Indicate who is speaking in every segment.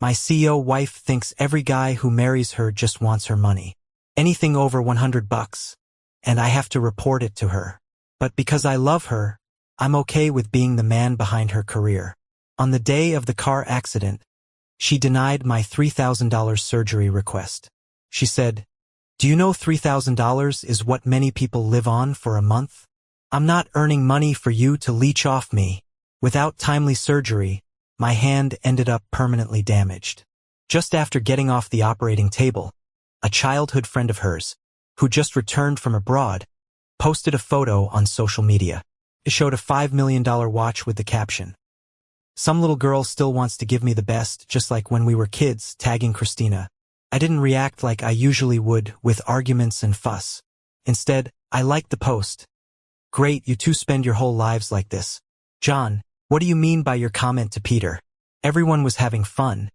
Speaker 1: My CEO wife thinks every guy who marries her just wants her money. Anything over $100. And I have to report it to her. But because I love her, I'm okay with being the man behind her career. On the day of the car accident, she denied my $3,000 surgery request. She said, "Do you know $3,000 is what many people live on for a month? I'm not earning money for you to leech off me." Without timely surgery, my hand ended up permanently damaged. Just after getting off the operating table, a childhood friend of hers, who just returned from abroad, posted a photo on social media. It showed a $5 million watch with the caption, "Some little girl still wants to give me the best, just like when we were kids," tagging Christina. I didn't react like I usually would, with arguments and fuss. Instead, I liked the post. "Great, you two spend your whole lives like this. John, what do you mean by your comment to Peter? Everyone was having fun.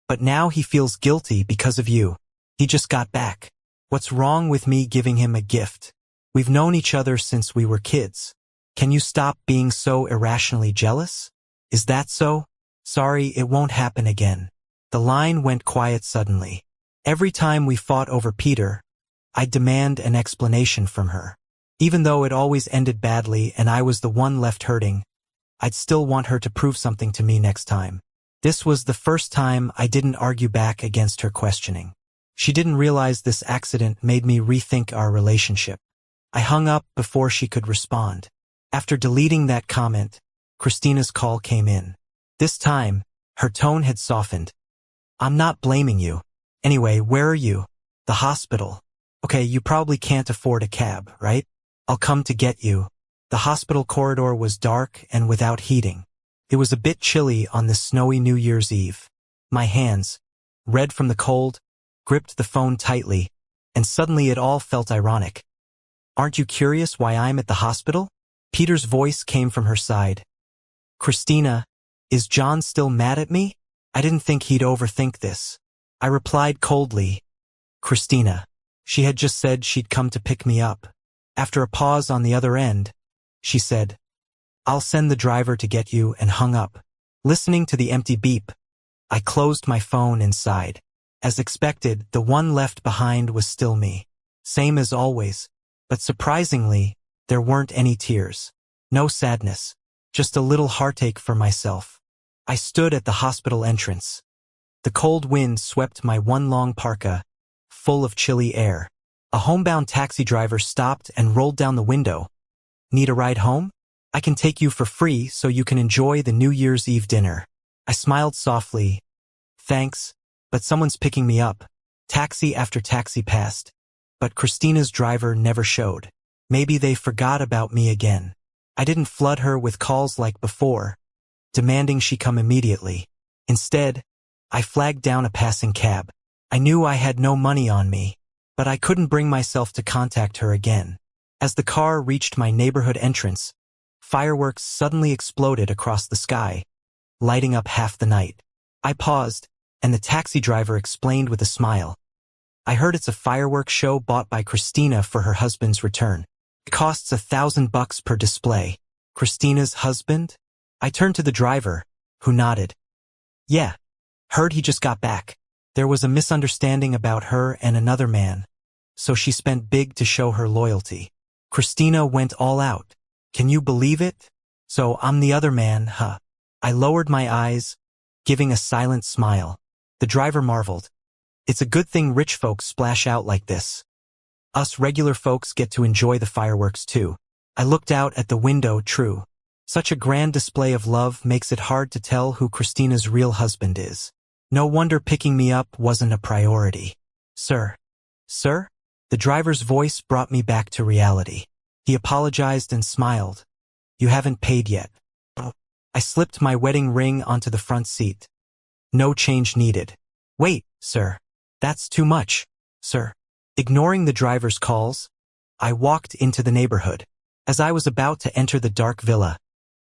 Speaker 1: But now he feels guilty because of you. He just got back. What's wrong with me giving him a gift? We've known each other since we were kids. Can you stop being so irrationally jealous? Is that so? Sorry, it won't happen again." The line went quiet suddenly. Every time we fought over Peter, I'd demand an explanation from her. Even though it always ended badly and I was the one left hurting, I'd still want her to prove something to me next time. This was the first time I didn't argue back against her questioning. She didn't realize this accident made me rethink our relationship. I hung up before she could respond. After deleting that comment, Christina's call came in. This time, her tone had softened. "I'm not blaming you. Anyway, where are you?" "The hospital." "Okay, you probably can't afford a cab, right? I'll come to get you." The hospital corridor was dark and without heating. It was a bit chilly on this snowy New Year's Eve. My hands, red from the cold, gripped the phone tightly, and suddenly it all felt ironic. "Aren't you curious why I'm at the hospital?" Peter's voice came from her side. "Christina, is John still mad at me?" I didn't think he'd overthink this. I replied coldly, "Christina." She had just said she'd come to pick me up. After a pause on the other end, she said, "I'll send the driver to get you," and hung up. Listening to the empty beep, I closed my phone and sighed. As expected, the one left behind was still me. Same as always, but surprisingly, there weren't any tears. No sadness, just a little heartache for myself. I stood at the hospital entrance. The cold wind swept my one long parka, full of chilly air. A homebound taxi driver stopped and rolled down the window. "Need a ride home? I can take you for free so you can enjoy the New Year's Eve dinner." I smiled softly. "Thanks, but someone's picking me up." Taxi after taxi passed, but Christina's driver never showed. Maybe they forgot about me again. I didn't flood her with calls like before, demanding she come immediately. Instead, I flagged down a passing cab. I knew I had no money on me, but I couldn't bring myself to contact her again. As the car reached my neighborhood entrance, fireworks suddenly exploded across the sky, lighting up half the night. I paused, and the taxi driver explained with a smile, "I heard it's a fireworks show bought by Christina for her husband's return. It costs $1,000 per display." "Christina's husband?" I turned to the driver, who nodded. "Yeah, heard he just got back. There was a misunderstanding about her and another man, so she spent big to show her loyalty. Christina went all out. Can you believe it? So I'm the other man, huh?" I lowered my eyes, giving a silent smile. The driver marveled. "It's a good thing rich folks splash out like this. Us regular folks get to enjoy the fireworks too." I looked out at the window. True. Such a grand display of love makes it hard to tell who Christina's real husband is. No wonder picking me up wasn't a priority. "Sir." "Sir?" The driver's voice brought me back to reality. He apologized and smiled. "You haven't paid yet." I slipped my wedding ring onto the front seat. "No change needed." "Wait, sir. That's too much, sir." Ignoring the driver's calls, I walked into the neighborhood. As I was about to enter the dark villa,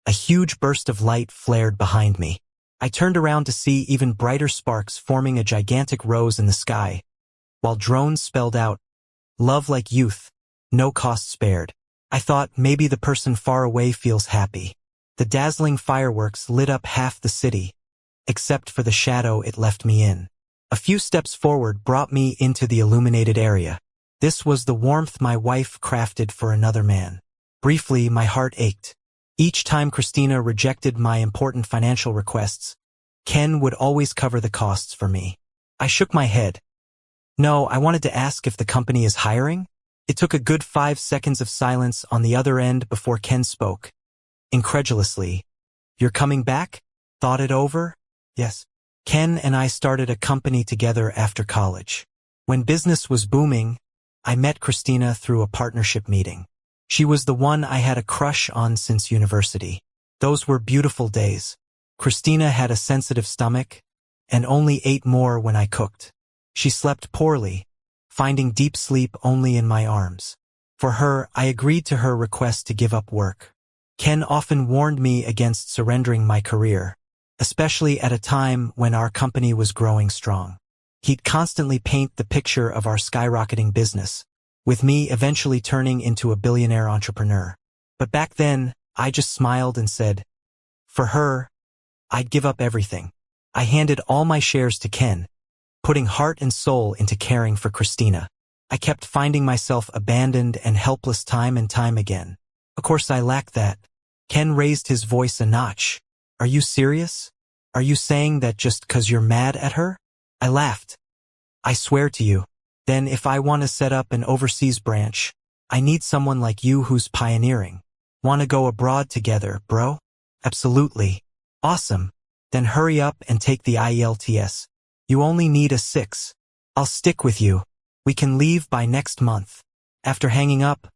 Speaker 1: a huge burst of light flared behind me. I turned around to see even brighter sparks forming a gigantic rose in the sky, while drones spelled out, "Love like youth, no cost spared." I thought maybe the person far away feels happy. The dazzling fireworks lit up half the city, except for the shadow it left me in. A few steps forward brought me into the illuminated area. This was the warmth my wife crafted for another man. Briefly, my heart ached. Each time Christina rejected my important financial requests, Ken would always cover the costs for me. I shook my head. No, I wanted to ask if the company is hiring. It took a good 5 seconds of silence on the other end before Ken spoke. Incredulously, "You're coming back? Thought it over?" "Yes." Ken and I started a company together after college. When business was booming, I met Christina through a partnership meeting. She was the one I had a crush on since university. Those were beautiful days. Christina had a sensitive stomach and only ate more when I cooked. She slept poorly, finding deep sleep only in my arms. For her, I agreed to her request to give up work. Ken often warned me against surrendering my career, especially at a time when our company was growing strong. He'd constantly paint the picture of our skyrocketing business, with me eventually turning into a billionaire entrepreneur. But back then, I just smiled and said, for her, I'd give up everything. I handed all my shares to Ken, putting heart and soul into caring for Christina. I kept finding myself abandoned and helpless time and time again. Of course I lacked that. Ken raised his voice a notch. "Are you serious? Are you saying that just 'cause you're mad at her?" I laughed. "I swear to you. Then if I want to set up an overseas branch, I need someone like you who's pioneering. Want to go abroad together, bro?" "Absolutely." "Awesome. Then hurry up and take the IELTS. You only need a 6. I'll stick with you. We can leave by next month." After hanging up,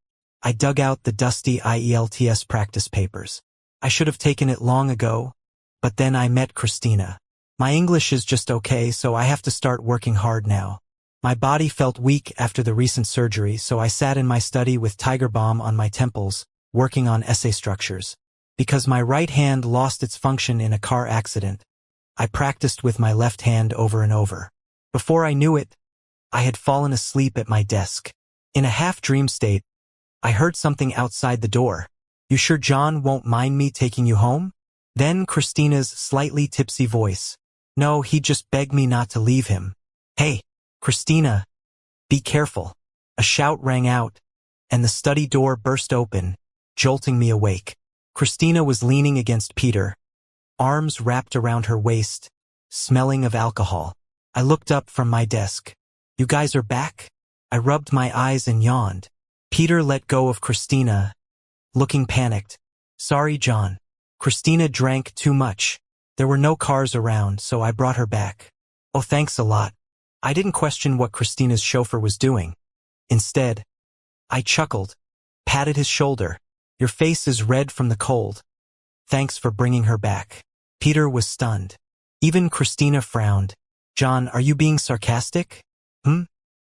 Speaker 1: I dug out the dusty IELTS practice papers. I should have taken it long ago, but then I met Christina. My English is just okay, so I have to start working hard now. My body felt weak after the recent surgery, so I sat in my study with Tiger Balm on my temples, working on essay structures. Because my right hand lost its function in a car accident, I practiced with my left hand over and over. Before I knew it, I had fallen asleep at my desk. In a half-dream state, I heard something outside the door. "You sure John won't mind me taking you home?" Then Christina's slightly tipsy voice. "No, he just begged me not to leave him." "Hey, Christina, be careful." A shout rang out, and the study door burst open, jolting me awake. Christina was leaning against Peter, arms wrapped around her waist, smelling of alcohol. I looked up from my desk. "You guys are back?" I rubbed my eyes and yawned. Peter let go of Christina, looking panicked. "Sorry, John. Christina drank too much. There were no cars around, so I brought her back." "Oh, thanks a lot." I didn't question what Christina's chauffeur was doing. Instead, I chuckled, patted his shoulder. "Your face is red from the cold. Thanks for bringing her back." Peter was stunned. Even Christina frowned. "John, are you being sarcastic?"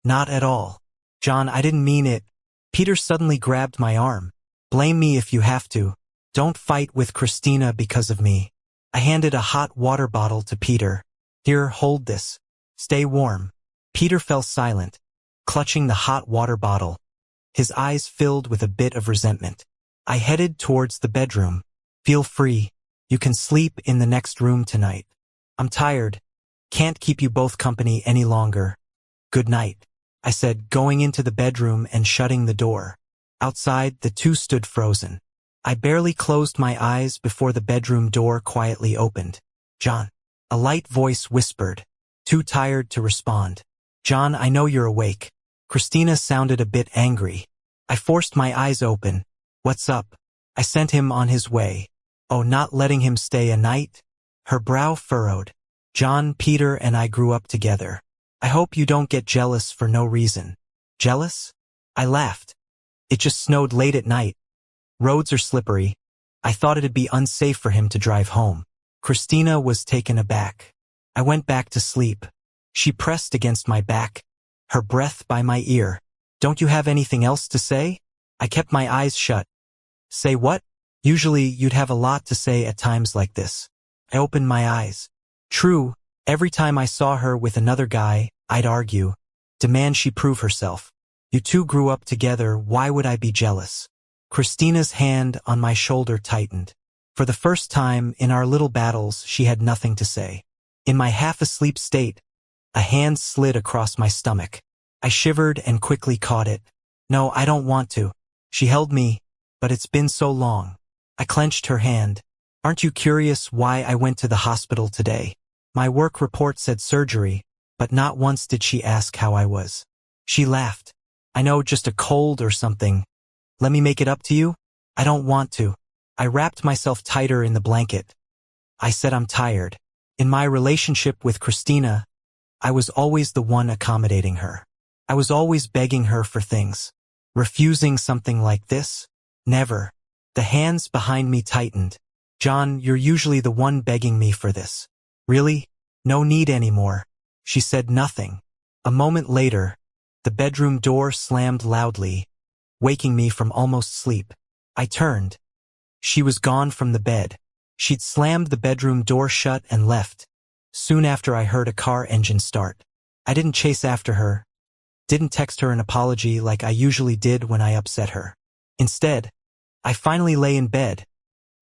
Speaker 1: Not at all." "John, I didn't mean it." Peter suddenly grabbed my arm. "Blame me if you have to. Don't fight with Christina because of me." I handed a hot water bottle to Peter. "Here, hold this. Stay warm." Peter fell silent, clutching the hot water bottle, his eyes filled with a bit of resentment. I headed towards the bedroom. "Feel free. You can sleep in the next room tonight. I'm tired. Can't keep you both company any longer. Good night," I said, going into the bedroom and shutting the door. Outside, the two stood frozen. I barely closed my eyes before the bedroom door quietly opened. "John." A light voice whispered, too tired to respond. "John, I know you're awake." Christina sounded a bit angry. I forced my eyes open. "What's up?" I sent him on his way. "Oh, not letting him stay a night?" Her brow furrowed. "John, Peter and I grew up together. I hope you don't get jealous for no reason." "Jealous?" I laughed. "It just snowed late at night. Roads are slippery. I thought it'd be unsafe for him to drive home." Christina was taken aback. I went back to sleep. She pressed against my back, her breath by my ear. "Don't you have anything else to say?" I kept my eyes shut. "Say what?" Usually you'd have a lot to say at times like this. I opened my eyes. True, every time I saw her with another guy, I'd argue, demand she prove herself. You two grew up together, why would I be jealous? Christina's hand on my shoulder tightened. For the first time in our little battles, she had nothing to say. In my half-asleep state, a hand slid across my stomach. I shivered and quickly caught it. No, I don't want to. She held me, but it's been so long. I clenched her hand. Aren't you curious why I went to the hospital today? My work report said surgery, but not once did she ask how I was. She laughed. I know, just a cold or something. Let me make it up to you? I don't want to. I wrapped myself tighter in the blanket. I said I'm tired. In my relationship with Christina, I was always the one accommodating her. I was always begging her for things. Refusing something like this? Never. The hands behind me tightened. John, you're usually the one begging me for this. Really? No need anymore. She said nothing. A moment later, the bedroom door slammed loudly, waking me from almost sleep. I turned. She was gone from the bed. She'd slammed the bedroom door shut and left. Soon after, I heard a car engine start. I didn't chase after her. Didn't text her an apology like I usually did when I upset her. Instead, I finally lay in bed,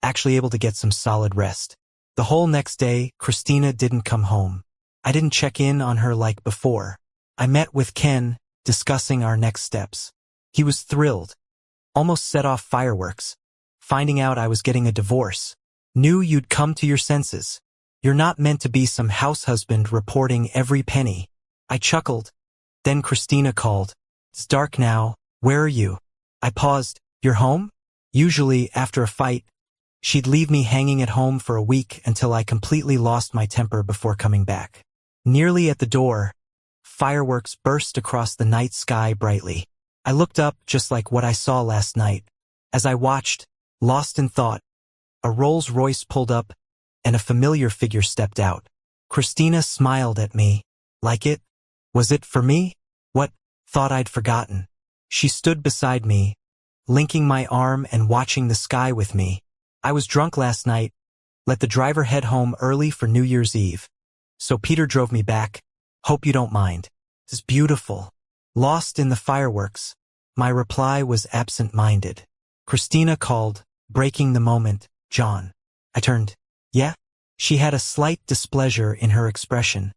Speaker 1: actually able to get some solid rest. The whole next day, Christina didn't come home. I didn't check in on her like before. I met with Ken, discussing our next steps. He was thrilled. Almost set off fireworks. Finding out I was getting a divorce. Knew you'd come to your senses. You're not meant to be some house husband reporting every penny. I chuckled. Then Christina called. It's dark now. Where are you? I paused. You're home? Usually, after a fight, she'd leave me hanging at home for a week until I completely lost my temper before coming back. Nearly at the door, fireworks burst across the night sky brightly. I looked up just like what I saw last night. As I watched, lost in thought, a Rolls-Royce pulled up and a familiar figure stepped out. Christina smiled at me. Like it? Was it for me? What? Thought I'd forgotten. She stood beside me, linking my arm and watching the sky with me. I was drunk last night. Let the driver head home early for New Year's Eve. So Peter drove me back. Hope you don't mind. It's beautiful. Lost in the fireworks. My reply was absent-minded. Christina called, breaking the moment. John. I turned. Yeah? She had a slight displeasure in her expression,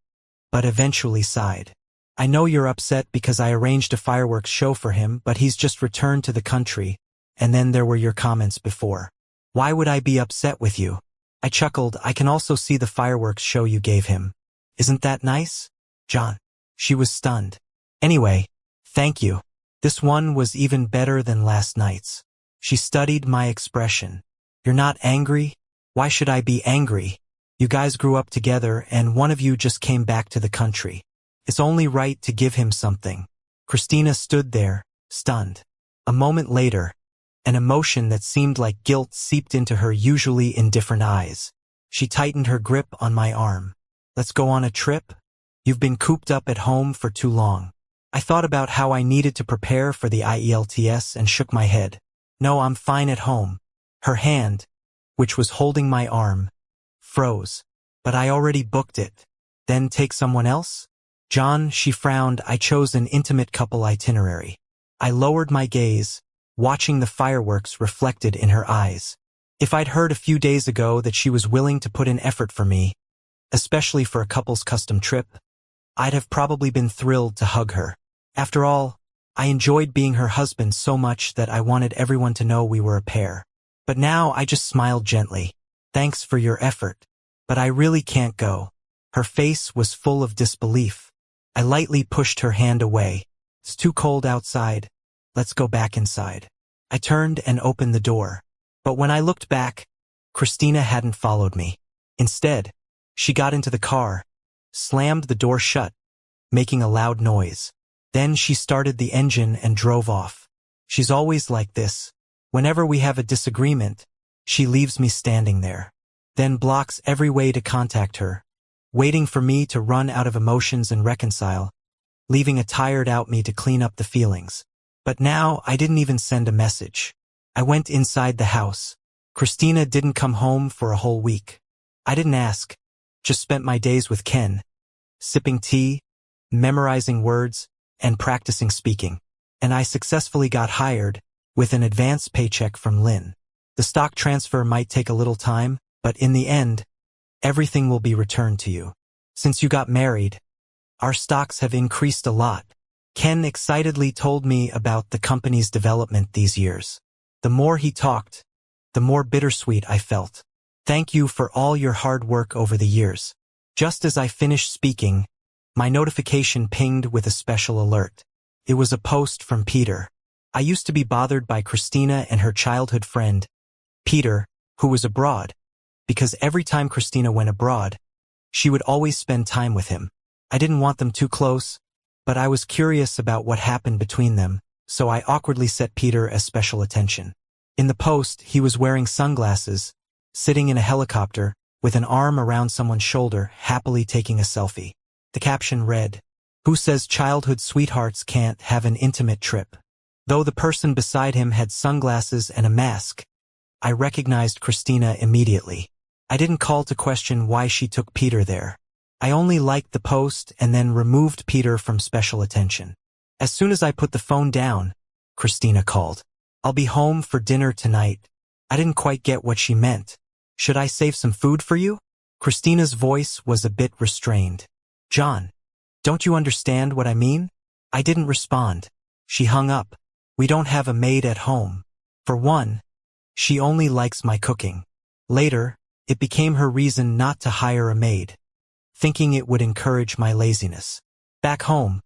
Speaker 1: but eventually sighed. I know you're upset because I arranged a fireworks show for him, but he's just returned to the country, and then there were your comments before. Why would I be upset with you? I chuckled. I can also see the fireworks show you gave him. Isn't that nice? John. She was stunned. Anyway, thank you. This one was even better than last night's. She studied my expression. You're not angry? Why should I be angry? You guys grew up together and one of you just came back to the country. It's only right to give him something. Christina stood there, stunned. A moment later, an emotion that seemed like guilt seeped into her usually indifferent eyes. She tightened her grip on my arm. Let's go on a trip? You've been cooped up at home for too long. I thought about how I needed to prepare for the IELTS and shook my head. No, I'm fine at home. Her hand, which was holding my arm, froze. But I already booked it. Then take someone else? John, she frowned. I chose an intimate couple itinerary. I lowered my gaze, watching the fireworks reflected in her eyes. If I'd heard a few days ago that she was willing to put in effort for me, especially for a couple's custom trip, I'd have probably been thrilled to hug her. After all, I enjoyed being her husband so much that I wanted everyone to know we were a pair. But now I just smiled gently. Thanks for your effort. But I really can't go. Her face was full of disbelief. I lightly pushed her hand away. It's too cold outside. Let's go back inside. I turned and opened the door. But when I looked back, Christina hadn't followed me. Instead, she got into the car, slammed the door shut, making a loud noise. Then she started the engine and drove off. She's always like this. Whenever we have a disagreement, she leaves me standing there, then blocks every way to contact her, waiting for me to run out of emotions and reconcile, leaving a tired-out me to clean up the feelings. But now I didn't even send a message. I went inside the house. Christina didn't come home for a whole week. I didn't ask, just spent my days with Ken, sipping tea, memorizing words, and practicing speaking. And I successfully got hired with an advance paycheck from Lynn. The stock transfer might take a little time, but in the end, everything will be returned to you. Since you got married, our stocks have increased a lot. Ken excitedly told me about the company's development these years. The more he talked, the more bittersweet I felt. Thank you for all your hard work over the years. Just as I finished speaking, my notification pinged with a special alert. It was a post from Peter. I used to be bothered by Christina and her childhood friend, Peter, who was abroad, because every time Christina went abroad, she would always spend time with him. I didn't want them too close, but I was curious about what happened between them, so I awkwardly set Peter as special attention. In the post, he was wearing sunglasses, sitting in a helicopter, with an arm around someone's shoulder, happily taking a selfie. The caption read, "Who says childhood sweethearts can't have an intimate trip?" Though the person beside him had sunglasses and a mask, I recognized Christina immediately. I didn't call to question why she took Peter there. I only liked the post and then removed Peter from special attention. As soon as I put the phone down, Christina called. "I'll be home for dinner tonight." I didn't quite get what she meant. "Should I save some food for you?" Christina's voice was a bit restrained. "John, don't you understand what I mean?" I didn't respond. She hung up. "We don't have a maid at home. For one, she only likes my cooking." Later, it became her reason not to hire a maid, thinking it would encourage my laziness. Back home,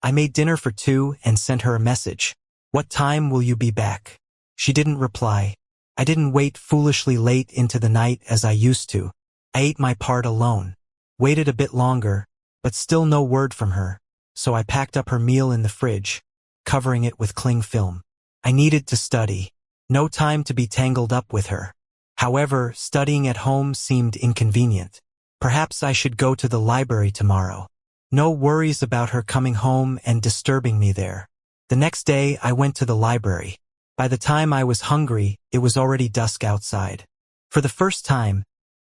Speaker 1: I made dinner for two and sent her a message. "What time will you be back?" She didn't reply. I didn't wait foolishly late into the night as I used to. I ate my part alone. Waited a bit longer, but still no word from her, so I packed up her meal in the fridge, covering it with cling film. I needed to study. No time to be tangled up with her. However, studying at home seemed inconvenient. Perhaps I should go to the library tomorrow. No worries about her coming home and disturbing me there. The next day, I went to the library. By the time I was hungry, it was already dusk outside. For the first time,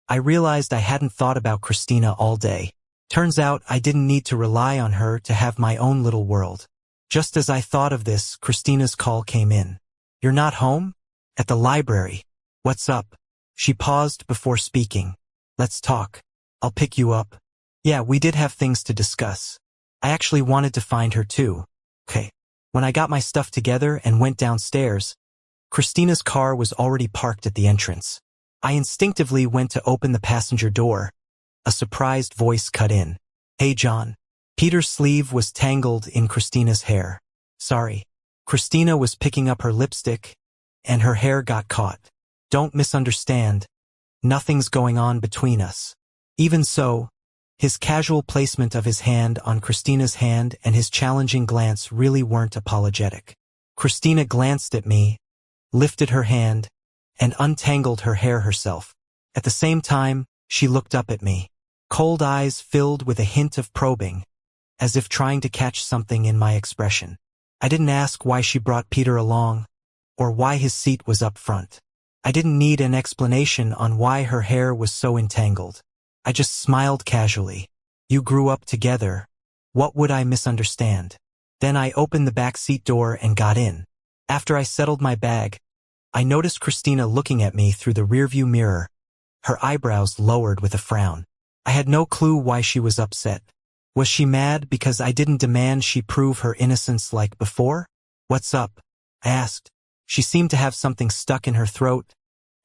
Speaker 1: I realized I hadn't thought about Christina all day. Turns out I didn't need to rely on her to have my own little world. Just as I thought of this, Christina's call came in. "You're not home?" "At the library." "What's up?" She paused before speaking. "Let's talk. I'll pick you up." Yeah, we did have things to discuss. I actually wanted to find her too. Okay. When I got my stuff together and went downstairs, Christina's car was already parked at the entrance. I instinctively went to open the passenger door. A surprised voice cut in. "Hey, John." Peter's sleeve was tangled in Christina's hair. "Sorry." Christina was picking up her lipstick, and her hair got caught. "Don't misunderstand. Nothing's going on between us." Even so, his casual placement of his hand on Christina's hand and his challenging glance really weren't apologetic. Christina glanced at me, lifted her hand, and untangled her hair herself. At the same time, she looked up at me. Cold eyes filled with a hint of probing, as if trying to catch something in my expression. I didn't ask why she brought Peter along, or why his seat was up front. I didn't need an explanation on why her hair was so entangled. I just smiled casually. "You grew up together. What would I misunderstand?" Then I opened the back seat door and got in. After I settled my bag, I noticed Christina looking at me through the rearview mirror, her eyebrows lowered with a frown. I had no clue why she was upset. Was she mad because I didn't demand she prove her innocence like before? "What's up?" I asked. She seemed to have something stuck in her throat,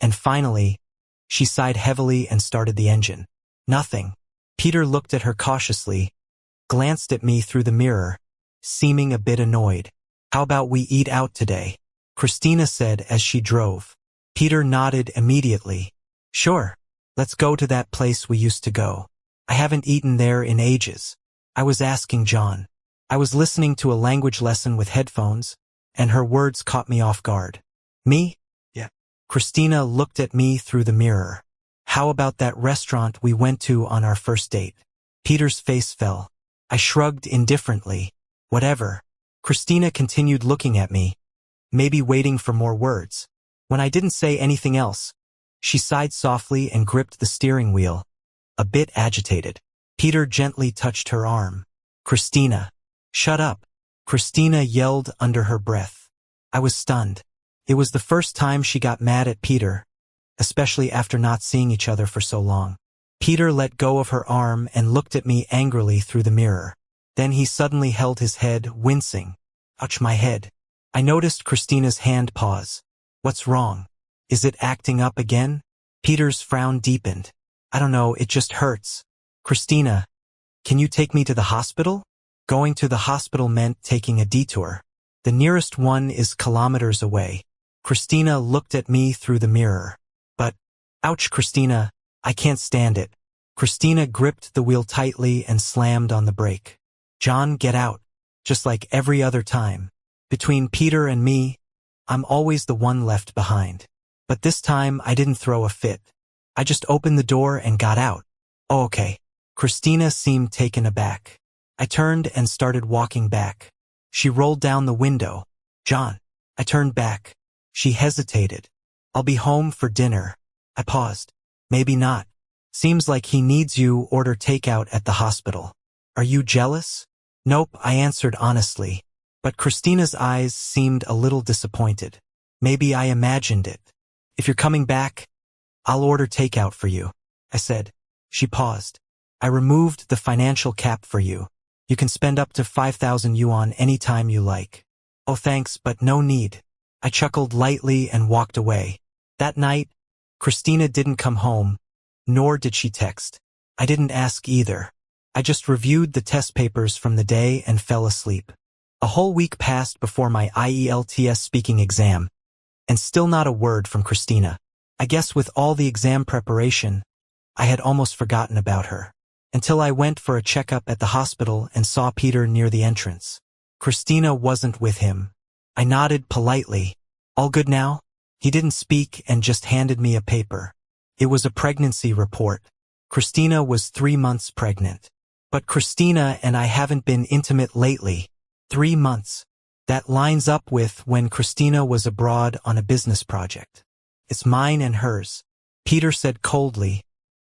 Speaker 1: and finally, she sighed heavily and started the engine. "Nothing." Peter looked at her cautiously, glanced at me through the mirror, seeming a bit annoyed. "How about we eat out today?" Christina said as she drove. Peter nodded immediately. "Sure. Let's go to that place we used to go. I haven't eaten there in ages." I was asking John. I was listening to a language lesson with headphones, and her words caught me off guard. "Me?" "Yeah." Christina looked at me through the mirror. "How about that restaurant we went to on our first date?" Peter's face fell. I shrugged indifferently. "Whatever." Christina continued looking at me, maybe waiting for more words. When I didn't say anything else, she sighed softly and gripped the steering wheel, a bit agitated. Peter gently touched her arm. "Christina." "Shut up." Christina yelled under her breath. I was stunned. It was the first time she got mad at Peter, especially after not seeing each other for so long. Peter let go of her arm and looked at me angrily through the mirror. Then he suddenly held his head, wincing. Ouch, my head. I noticed Christina's hand pause. What's wrong? Is it acting up again? Peter's frown deepened. I don't know, it just hurts. Christina, can you take me to the hospital? Going to the hospital meant taking a detour. The nearest one is kilometers away. Christina looked at me through the mirror. But, ouch, Christina, I can't stand it. Christina gripped the wheel tightly and slammed on the brake. John, get out. Just like every other time. Between Peter and me, I'm always the one left behind. But this time I didn't throw a fit. I just opened the door and got out. Oh, okay. Christina seemed taken aback. I turned and started walking back. She rolled down the window. John. I turned back. She hesitated. I'll be home for dinner. I paused. Maybe not. Seems like he needs you. Order takeout at the hospital. Are you jealous? Nope, I answered honestly. But Christina's eyes seemed a little disappointed. Maybe I imagined it. If you're coming back, I'll order takeout for you, I said. She paused. I removed the financial cap for you. You can spend up to 5,000 yuan anytime you like. Oh, thanks, but no need. I chuckled lightly and walked away. That night, Christina didn't come home, nor did she text. I didn't ask either. I just reviewed the test papers from the day and fell asleep. A whole week passed before my IELTS speaking exam, and still not a word from Christina. I guess with all the exam preparation, I had almost forgotten about her. Until I went for a checkup at the hospital and saw Peter near the entrance. Christina wasn't with him. I nodded politely. All good now? He didn't speak and just handed me a paper. It was a pregnancy report. Christina was 3 months pregnant. But Christina and I haven't been intimate lately. 3 months. That lines up with when Christina was abroad on a business project. It's mine and hers, Peter said coldly,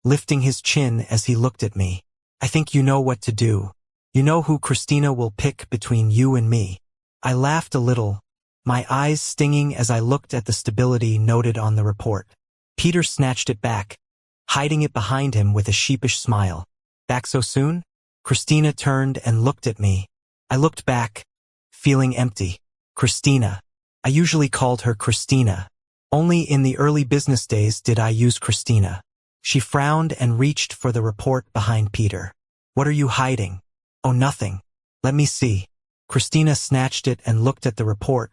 Speaker 1: lifting his chin as he looked at me. I think you know what to do. You know who Christina will pick between you and me. I laughed a little, my eyes stinging as I looked at the stability noted on the report. Peter snatched it back, hiding it behind him with a sheepish smile. Back so soon? Christina turned and looked at me. I looked back, feeling empty. Christina. I usually called her Christina. Only in the early business days did I use Christina. She frowned and reached for the report behind Peter. What are you hiding? Oh, nothing. Let me see. Christina snatched it and looked at the report,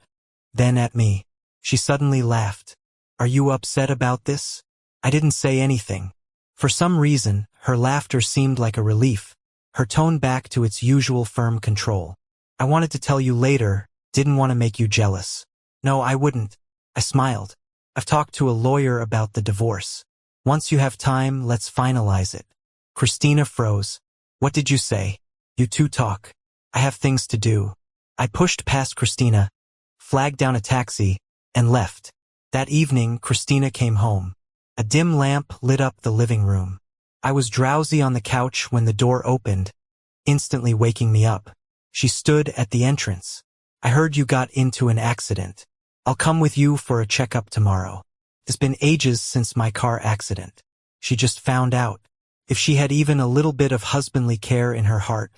Speaker 1: then at me. She suddenly laughed. Are you upset about this? I didn't say anything. For some reason, her laughter seemed like a relief, her tone back to its usual firm control. I wanted to tell you later, didn't want to make you jealous. No, I wouldn't. I smiled. I've talked to a lawyer about the divorce. Once you have time, let's finalize it. Christina froze. What did you say? You two talk. I have things to do. I pushed past Christina, flagged down a taxi, and left. That evening, Christina came home. A dim lamp lit up the living room. I was drowsy on the couch when the door opened, instantly waking me up. She stood at the entrance. I heard you got into an accident. I'll come with you for a checkup tomorrow. It's been ages since my car accident. She just found out. If she had even a little bit of husbandly care in her heart,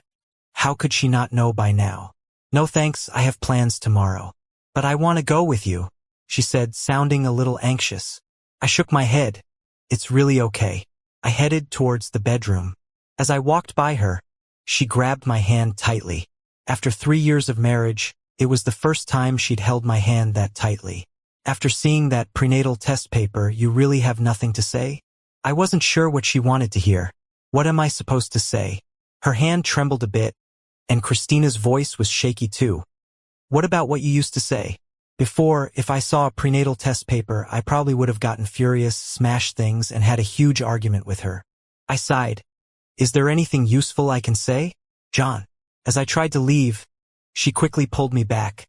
Speaker 1: how could she not know by now? No thanks, I have plans tomorrow. But I want to go with you, she said, sounding a little anxious. I shook my head. It's really okay. I headed towards the bedroom. As I walked by her, she grabbed my hand tightly. After 3 years of marriage, it was the first time she'd held my hand that tightly. After seeing that prenatal test paper, you really have nothing to say? I wasn't sure what she wanted to hear. What am I supposed to say? Her hand trembled a bit, and Christina's voice was shaky too. What about what you used to say? Before, if I saw a prenatal test paper, I probably would have gotten furious, smashed things, and had a huge argument with her. I sighed. Is there anything useful I can say? John. As I tried to leave, she quickly pulled me back.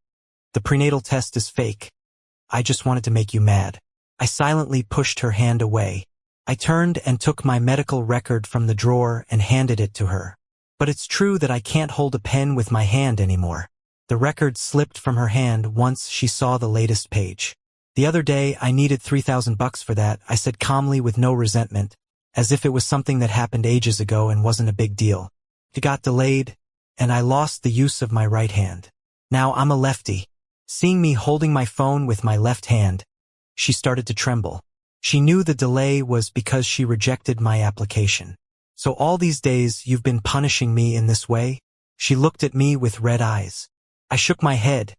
Speaker 1: The prenatal test is fake. I just wanted to make you mad. I silently pushed her hand away. I turned and took my medical record from the drawer and handed it to her. But it's true that I can't hold a pen with my hand anymore. The record slipped from her hand once she saw the latest page. The other day, I needed $3,000 for that, I said calmly with no resentment. as if it was something that happened ages ago and wasn't a big deal. It got delayed, and I lost the use of my right hand. Now I'm a lefty. Seeing me holding my phone with my left hand, she started to tremble. She knew the delay was because she rejected my application. So all these days you've been punishing me in this way? She looked at me with red eyes. I shook my head.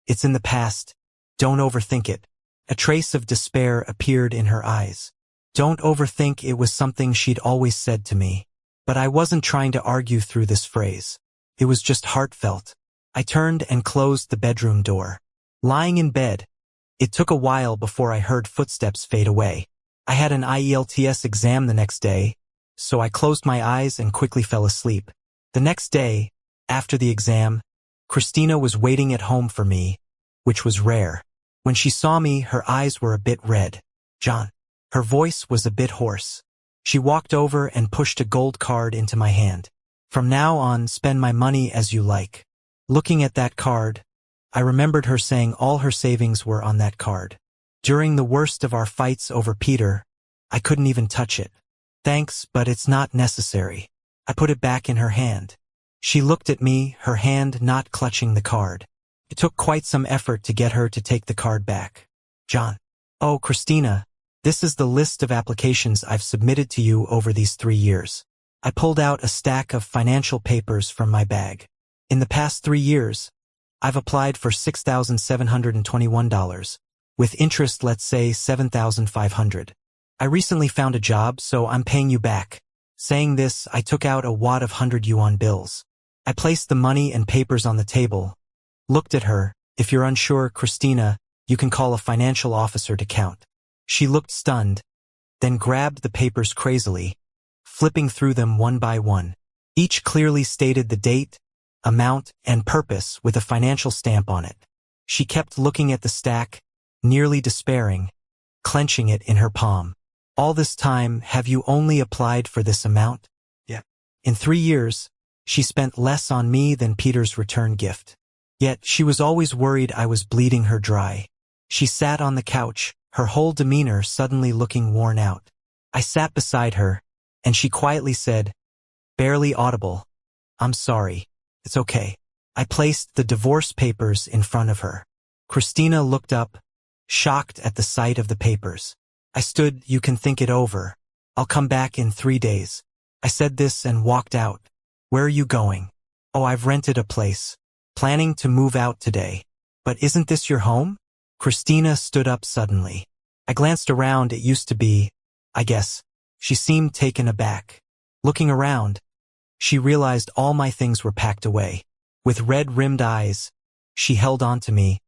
Speaker 1: It's in the past. Don't overthink it. A trace of despair appeared in her eyes. Don't overthink, it was something she'd always said to me. But I wasn't trying to argue through this phrase. It was just heartfelt. I turned and closed the bedroom door. Lying in bed, it took a while before I heard footsteps fade away. I had an IELTS exam the next day, so I closed my eyes and quickly fell asleep. The next day, after the exam, Christina was waiting at home for me, which was rare. When she saw me, her eyes were a bit red. John. Her voice was a bit hoarse. She walked over and pushed a gold card into my hand. From now on, spend my money as you like. Looking at that card, I remembered her saying all her savings were on that card. During the worst of our fights over Peter, I couldn't even touch it. Thanks, but it's not necessary. I put it back in her hand. She looked at me, her hand not clutching the card. It took quite some effort to get her to take the card back. John. Oh, Christina, this is the list of applications I've submitted to you over these 3 years. I pulled out a stack of financial papers from my bag. In the past 3 years, I've applied for $6,721. With interest, let's say $7,500. I recently found a job, so I'm paying you back. Saying this, I took out a wad of 100 yuan bills. I placed the money and papers on the table, looked at her. If you're unsure, Christina, you can call a financial officer to count. She looked stunned, then grabbed the papers crazily, flipping through them one by one. Each clearly stated the date, amount, and purpose with a financial stamp on it. She kept looking at the stack, nearly despairing, clenching it in her palm. All this time, have you only applied for this amount? Yeah. In 3 years, she spent less on me than Peter's return gift. Yet, she was always worried I was bleeding her dry. She sat on the couch, her whole demeanor suddenly looking worn out. I sat beside her, and she quietly said, barely audible, I'm sorry. It's okay. I placed the divorce papers in front of her. Christina looked up, shocked at the sight of the papers. I stood, you can think it over. I'll come back in 3 days. I said this and walked out. Where are you going? Oh, I've rented a place. Planning to move out today. But isn't this your home? Christina stood up suddenly. I glanced around, it used to be, I guess. She seemed taken aback. Looking around, she realized all my things were packed away. With red-rimmed eyes, she held on to me.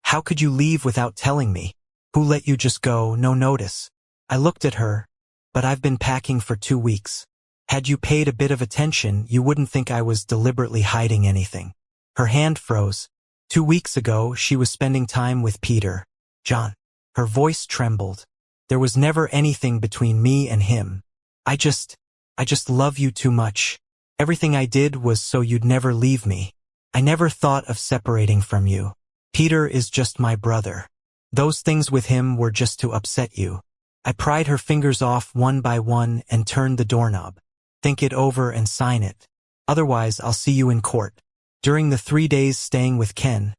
Speaker 1: How could you leave without telling me? Who let you just go, no notice? I looked at her, but I've been packing for 2 weeks. Had you paid a bit of attention, you wouldn't think I was deliberately hiding anything. Her hand froze. 2 weeks ago, she was spending time with Peter. John. Her voice trembled. There was never anything between me and him. I just love you too much. Everything I did was so you'd never leave me. I never thought of separating from you. Peter is just my brother. Those things with him were just to upset you. I pried her fingers off one by one and turned the doorknob. Think it over and sign it. Otherwise, I'll see you in court. During the 3 days staying with Ken,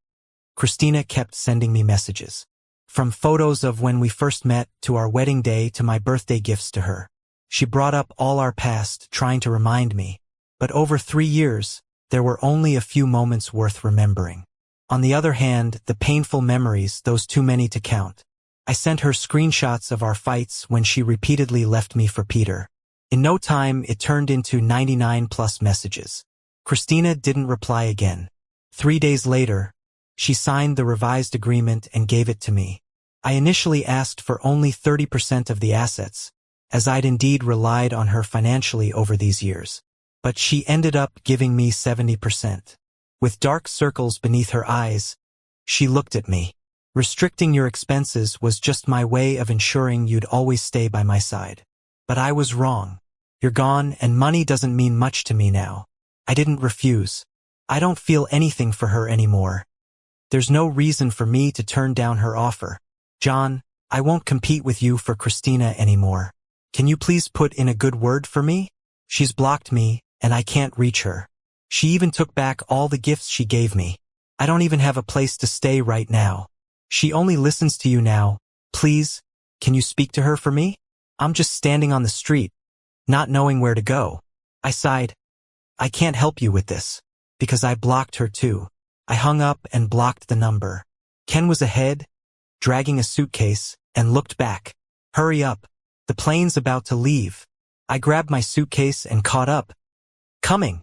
Speaker 1: Christina kept sending me messages. From photos of when we first met to our wedding day to my birthday gifts to her. She brought up all our past, trying to remind me. But over 3 years, there were only a few moments worth remembering. On the other hand, the painful memories, those too many to count. I sent her screenshots of our fights when she repeatedly left me for Peter. In no time, it turned into 99+ messages. Christina didn't reply again. 3 days later, she signed the revised agreement and gave it to me. I initially asked for only 30% of the assets, as I'd indeed relied on her financially over these years. But she ended up giving me 70%. With dark circles beneath her eyes, she looked at me. Restricting your expenses was just my way of ensuring you'd always stay by my side. But I was wrong. You're gone, and money doesn't mean much to me now. I didn't refuse. I don't feel anything for her anymore. There's no reason for me to turn down her offer. John, I won't compete with you for Christina anymore. Can you please put in a good word for me? She's blocked me, and I can't reach her. She even took back all the gifts she gave me. I don't even have a place to stay right now. She only listens to you now. Please, can you speak to her for me? I'm just standing on the street, not knowing where to go. I sighed. I can't help you with this, because I blocked her too. I hung up and blocked the number. Ken was ahead, dragging a suitcase, and looked back. Hurry up. The plane's about to leave. I grabbed my suitcase and caught up. Coming.